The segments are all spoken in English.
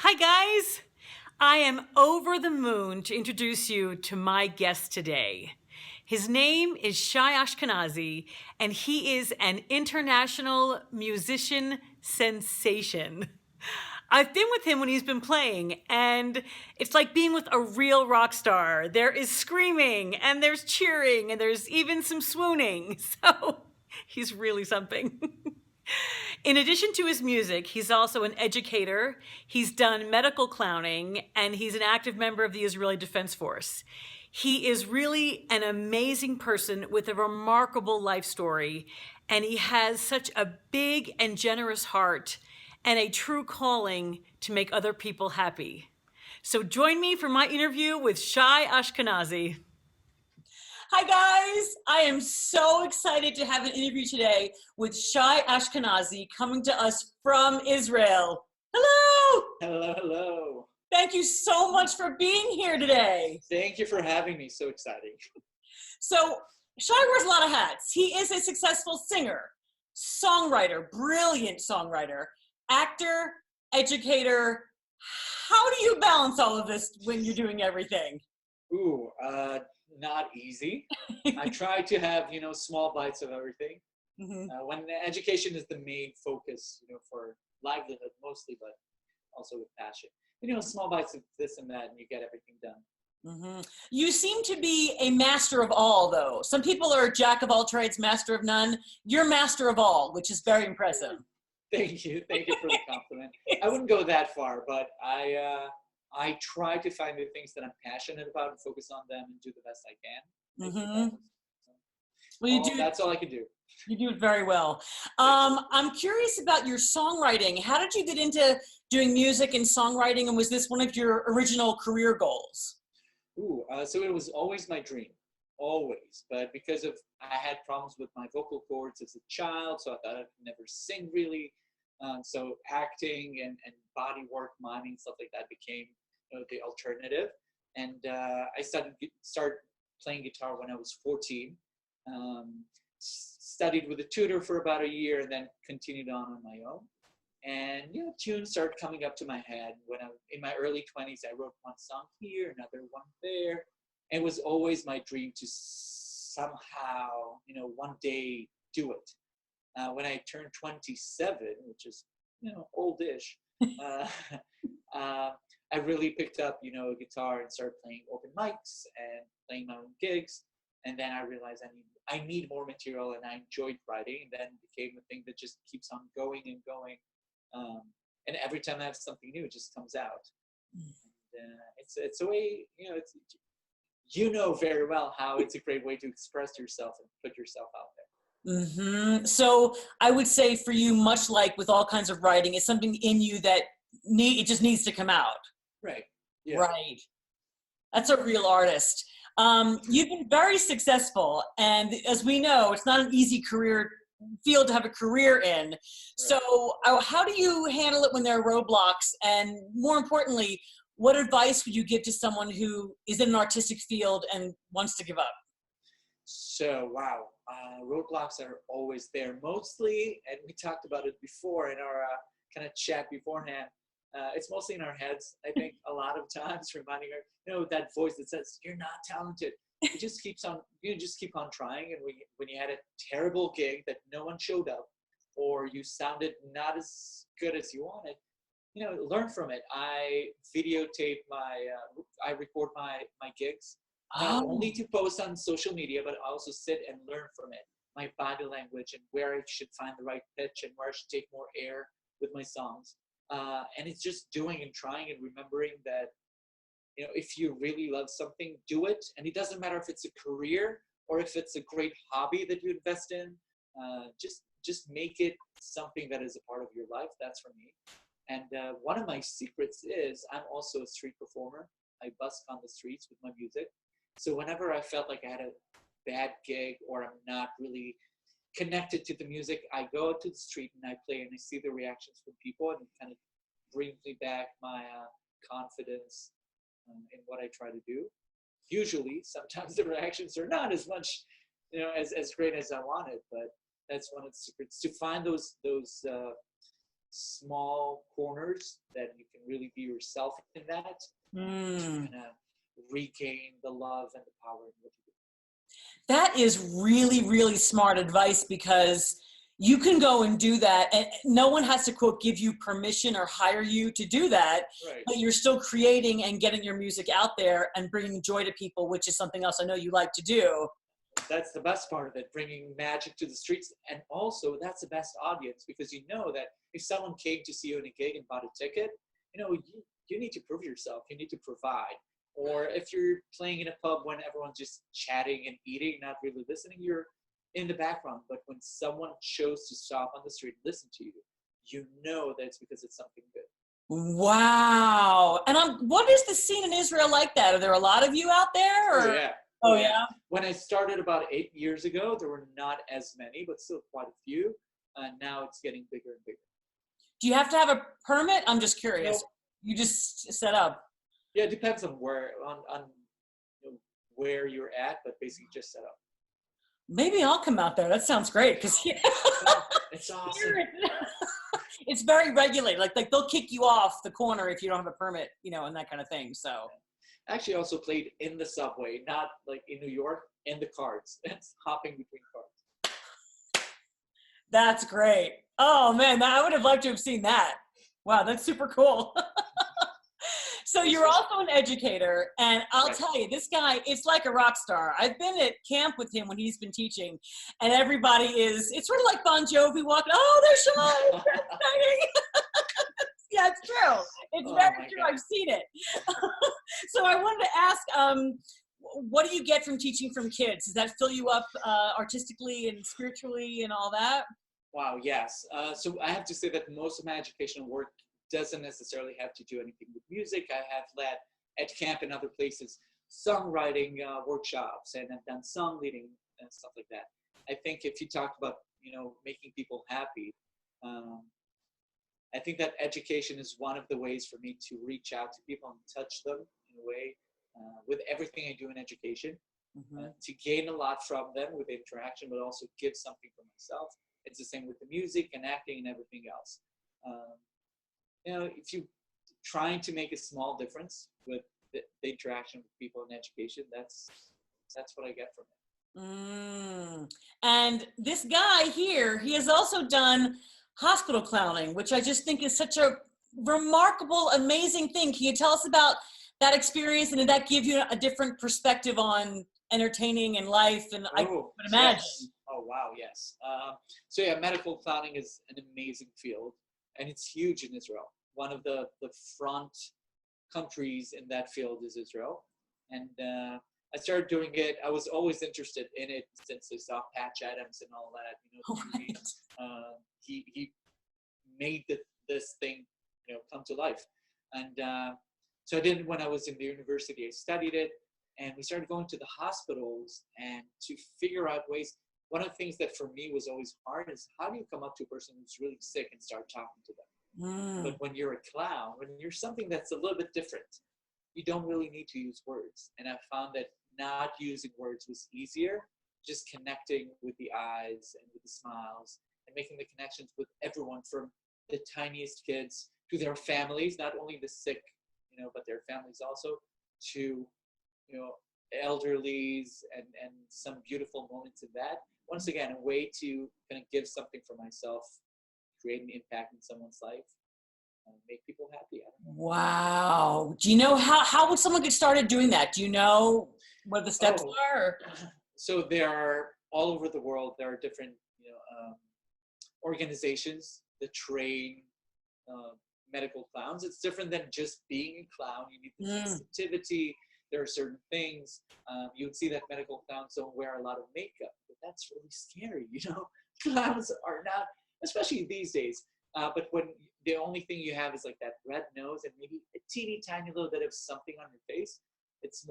Hi, guys. I am over the moon to introduce you to my guest today. His name is Shy Ashkenazi, and he is an international musician sensation. I've been with him when he's been playing, and it's like being with a real rock star. There is screaming, and there's cheering, and there's even some swooning. So he's really something. In addition to his music, he's also an educator, he's done medical clowning, and he's an active member of the Israeli Defense Force. He is really an amazing person with a remarkable life story, and he has such a big and generous heart and a true calling to make other people happy. So join me for my interview with Shy Ashkenazi. Hi, guys. I am so excited to have an interview today with Shy Ashkenazi coming to us from Israel. Hello. Hello, hello. Thank you so much for being here today. Thank you for having me. So exciting. So, Shy wears a lot of hats. He is a successful singer, songwriter, brilliant songwriter, actor, educator. How do you balance all of this when you're doing everything? Ooh, not easy. I try to have, small bites of everything. When education is the main focus, for livelihood mostly, but also with passion. Small bites of this and that, and you get everything done. You seem to be a master of all, though. Some people are jack of all trades, master of none. You're master of all, which is very impressive. Thank you for the compliment. I wouldn't go that far, but I try to find the things that I'm passionate about and focus on them and do the best I can. Well, that's all I can do. You do it very well. I'm curious about your songwriting. How did you get into doing music and songwriting, and was this one of your original career goals? So it was always my dream, always. But because of I had problems with my vocal cords as a child, so I thought I could never sing really. So acting and body work, miming, stuff like that became the alternative. And I started playing guitar when I was 14. Studied with a tutor for about a year and then continued on my own. And tunes started coming up to my head. When I was in my early 20s, I wrote one song here, another one there. It was always my dream to somehow, one day do it. When I turned 27, which is, oldish, I really picked up, a guitar and started playing open mics and playing my own gigs. And then I realized I need more material, and I enjoyed writing, and then it became a thing that just keeps on going and going. And every time I have something new, it just comes out. And, it's a way, it's very well how it's a great way to express yourself and put yourself out there. So I would say for you, much like with all kinds of writing, it's something in you that it just needs to come out. Right. Yeah. Right. That's a real artist. You've been very successful, and as we know, it's not an easy career field to have a career in. Right. So how do you handle it when there are roadblocks? And more importantly, what advice would you give to someone who is in an artistic field and wants to give up? So, wow, roadblocks are always there mostly, and we talked about it before in our kind of chat beforehand. It's mostly in our heads, I think, a lot of times, reminding her, that voice that says, you're not talented. You just keep on trying. And when you had a terrible gig that no one showed up, or you sounded not as good as you wanted, learn from it. I videotape I record my gigs, not only to post on social media, but I also sit and learn from it. My body language and where I should find the right pitch and where I should take more air with my songs. And it's just doing and trying and remembering that, if you really love something, do it. And it doesn't matter if it's a career or if it's a great hobby that you invest in. Just make it something that is a part of your life. That's for me. And one of my secrets is I'm also a street performer. I busk on the streets with my music. So whenever I felt like I had a bad gig or I'm not really connected to the music, I go out to the street and I play and I see the reactions from people, and it kind of brings me back my confidence in what I try to do. Usually, sometimes the reactions are not as much, as great as I wanted, but that's one of the secrets, to find those small corners that you can really be yourself in that to kind of regain the love and the power in what you do. That is really, really smart advice, because you can go and do that and no one has to, quote, give you permission or hire you to do that, Right. but you're still creating and getting your music out there and bringing joy to people, which is something else I know you like to do. That's the best part of it, bringing magic to the streets. And also, that's the best audience, because you know that if someone came to see you in a gig and bought a ticket, you know, you need to prove yourself. You need to provide. Or if you're playing in a pub when everyone's just chatting and eating, not really listening, you're in the background. But when someone chose to stop on the street and listen to you, you know that it's because it's something good. Wow. And what is the scene in Israel like that? Are there a lot of you out there? Or? Oh, yeah. Oh, yeah. When I started about 8 years ago, there were not as many, but still quite a few. Now it's getting bigger and bigger. Do you have to have a permit? I'm just curious. No. You just set up. Yeah, it depends on where you know, where you're at, but basically just set up. Maybe I'll come out there. That sounds great, because It's awesome. it's very regulated. Like they'll kick you off the corner if you don't have a permit, you know, and that kind of thing. So. Actually, also played in the subway, not like in New York, in the carts. It's hopping between carts. That's great. Oh man, I would have liked to have seen that. Wow, that's super cool. So you're also an educator, and I'll tell you, this guy, it's like a rock star. I've been at camp with him when he's been teaching, and everybody it's sort of like Bon Jovi walking, oh, they're Shy. Yeah, it's true. It's very true. God. I've seen it. So I wanted to ask, what do you get from teaching from kids? Does that fill you up artistically and spiritually and all that? Wow, yes. So I have to say that most of my educational work doesn't necessarily have to do anything with music. I have led at camp and other places songwriting workshops, and I've done song leading and stuff like that. I think if you talk about, you know, making people happy, I think that education is one of the ways for me to reach out to people and touch them in a way with everything I do in education, to gain a lot from them with interaction, but also give something for myself. It's the same with the music and acting and everything else. You know, if you're trying to make a small difference with the interaction with people in education, that's what I get from it. And this guy here, he has also done hospital clowning, which I just think is such a remarkable, amazing thing. Can you tell us about that experience, and did that give you a different perspective on entertaining and life? And I would imagine. Yes. Oh, wow, yes. So yeah, medical clowning is an amazing field, and it's huge in Israel. One of the front countries in that field is Israel. And I started doing it. I was always interested in it since I saw Patch Adams and all that. You know, he made this thing, you know, come to life. And so I did. When I was in the university, I studied it, and we started going to the hospitals and to figure out ways. One of the things that for me was always hard is, how do you come up to a person who's really sick and start talking to them? But when you're a clown, when you're something that's a little bit different, you don't really need to use words. And I found that not using words was easier, just connecting with the eyes and with the smiles and making the connections with everyone, from the tiniest kids to their families, not only the sick, you know, but their families also, to, you know, elderlies, and some beautiful moments in that. Once again, a way to kind of give something for myself, create an impact in someone's life, and make people happy. I don't know. Wow. Do you know how would someone get started doing that? Do you know what the steps are? So there are all over the world. There are different, you know, organizations that train medical clowns. It's different than just being a clown. You need the sensitivity. There are certain things. You would see that medical clowns don't wear a lot of makeup, but that's really scary. You know, clowns are not, especially these days. But when the only thing you have is like that red nose and maybe a teeny tiny little bit of something on your face, it's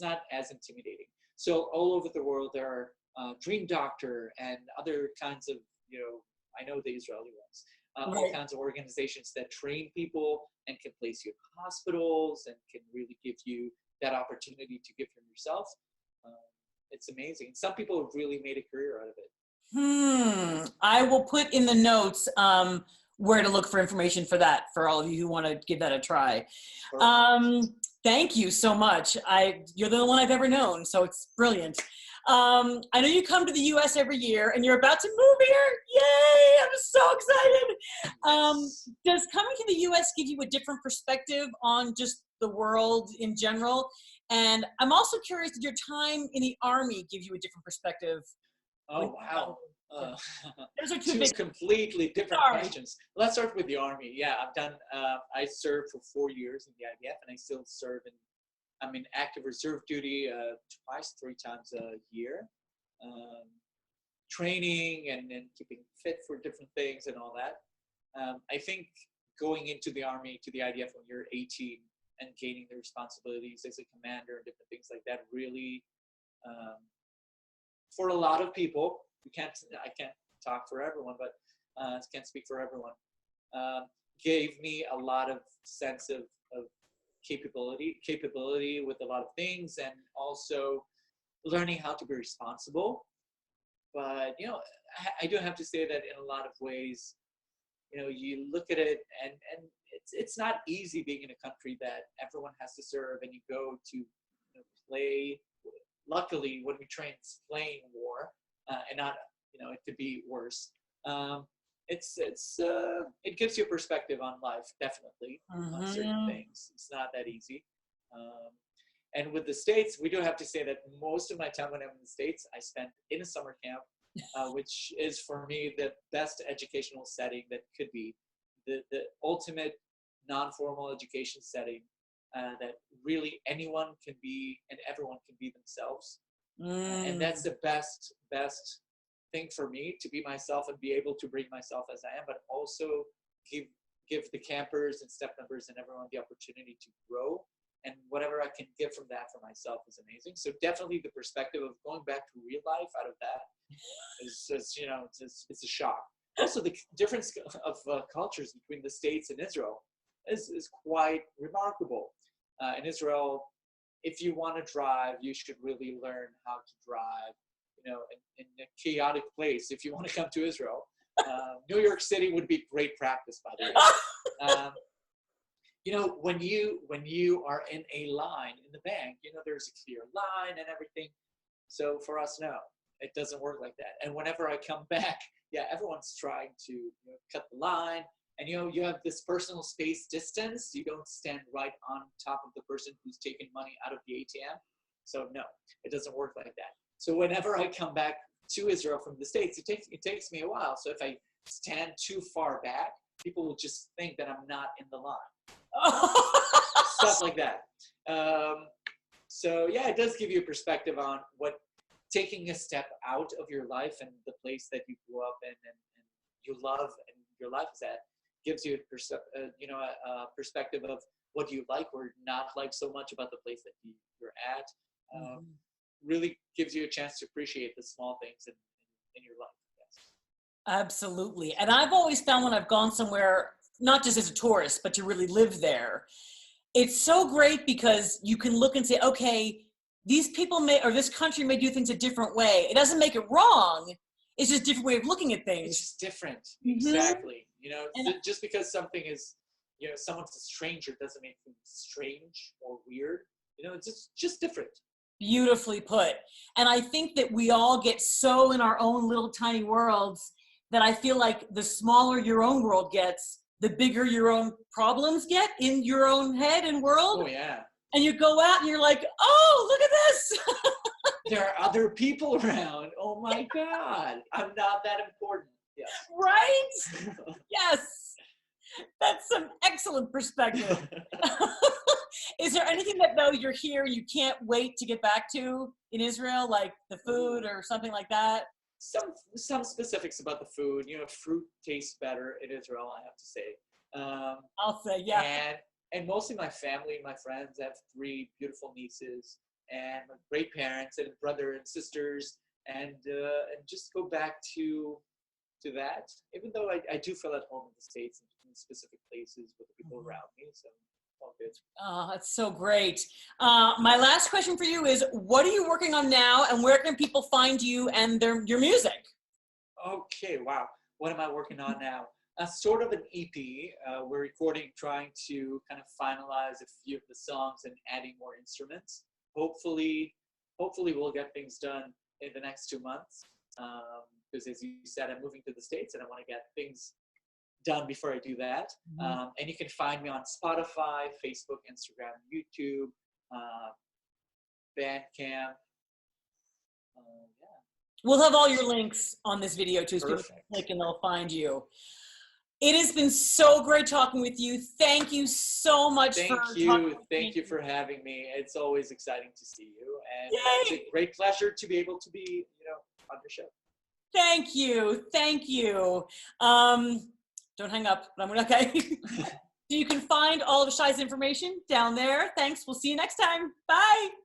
not as intimidating. So all over the world, there are Dream Doctor and other kinds of, you know, I know the Israeli ones, all kinds of organizations that train people and can place you in hospitals and can really give you that opportunity to give from yourself. It's amazing. Some people have really made a career out of it. I will put in the notes where to look for information for that, for all of you who want to give that a try. Perfect. Thank you so much. You're the only one I've ever known, so it's brilliant. I know you come to the US every year and you're about to move here. Yay, I'm so excited. Does coming to the US give you a different perspective on just the world in general? And I'm also curious, did your time in the Army give you a different perspective? Oh, wow. Those are two Two big. completely different Sorry. questions. Let's start with the Army. Yeah, I served for 4 years in the IDF, and I still serve I'm in active reserve duty twice, 3 times a year. Training and keeping fit for different things and all that. I think going into the Army, to the IDF when you're 18 and gaining the responsibilities as a commander and different things like that really, for a lot of people, I can't talk for everyone, but I can't speak for everyone, gave me a lot of sense of capability with a lot of things, and also learning how to be responsible. But, I do have to say that in a lot of ways, you look at it and it's not easy being in a country that everyone has to serve, and you go to play. Luckily, when we train, it's playing war, and not, it could be worse. It gives you a perspective on life, definitely, on certain things. It's not that easy. And with the States, we do have to say that most of my time when I'm in the States, I spent in a summer camp, which is for me the best educational setting that could be, the ultimate non-formal education setting, that really anyone can be and everyone can be themselves. And that's the best thing for me, to be myself and be able to bring myself as I am, but also give the campers and step members and everyone the opportunity to grow. And whatever I can give from that for myself is amazing. So definitely the perspective of going back to real life out of that is just, it's a shock. Also, the difference of cultures between the States and Israel is quite remarkable. In Israel, if you want to drive, you should really learn how to drive, in a chaotic place. If you want to come to Israel, New York City would be great practice, by the way. When you are in a line in the bank, there's a clear line and everything. So for us, no, it doesn't work like that. And whenever I come back, everyone's trying to cut the line. And you have this personal space distance. You don't stand right on top of the person who's taking money out of the ATM. So no, it doesn't work like that. So whenever I come back to Israel from the States, it takes me a while. So if I stand too far back, people will just think that I'm not in the line. Stuff like that. So it does give you a perspective on what taking a step out of your life and the place that you grew up in and you love and your life is at, gives you a perspective of what you like or not like so much about the place that you're at. Really gives you a chance to appreciate the small things in your life. Yes. Absolutely. And I've always found when I've gone somewhere, not just as a tourist, but to really live there, it's so great because you can look and say, okay, these people this country may do things a different way. It doesn't make it wrong. It's just a different way of looking at things. It's just different. Exactly. Just because something is, someone's a stranger doesn't make things strange or weird. It's just different. Beautifully put. And I think that we all get so in our own little tiny worlds that I feel like the smaller your own world gets, the bigger your own problems get in your own head and world. Oh, yeah. And you go out and you're like, oh, look at this. There are other people around. Oh my God. I'm not that important. Yes. Right? Yes. That's some excellent perspective. Is there anything that though you're here, you can't wait to get back to in Israel, like the food or something like that? Some specifics about the food. Fruit tastes better in Israel, I have to say. I'll say, yeah. And mostly my family, my friends. I have 3 beautiful nieces and great parents and brother and sisters, and just go back to that. Even though I do feel at home in the States and in specific places with the people around me, so all good. Oh, that's so great. My last question for you is, what are you working on now, and where can people find you and your music? Okay, wow. What am I working on now? sort of an EP. We're recording, trying to kind of finalize a few of the songs and adding more instruments. Hopefully we'll get things done in the next 2 months. Because as you said, I'm moving to the States and I want to get things done before I do that. And you can find me on Spotify, Facebook, Instagram, YouTube, Bandcamp. Yeah. We'll have all your links on this video too, so people Perfect. can click and they'll find you. It has been so great talking with you. Thank you so much for talking with Thank me. you for having me. It's always exciting to see you, and Yay! it's a great pleasure to be able to be, on your show. Thank you. Thank you. Don't hang up. Okay. So you can find all of Shy's information down there. Thanks. We'll see you next time. Bye.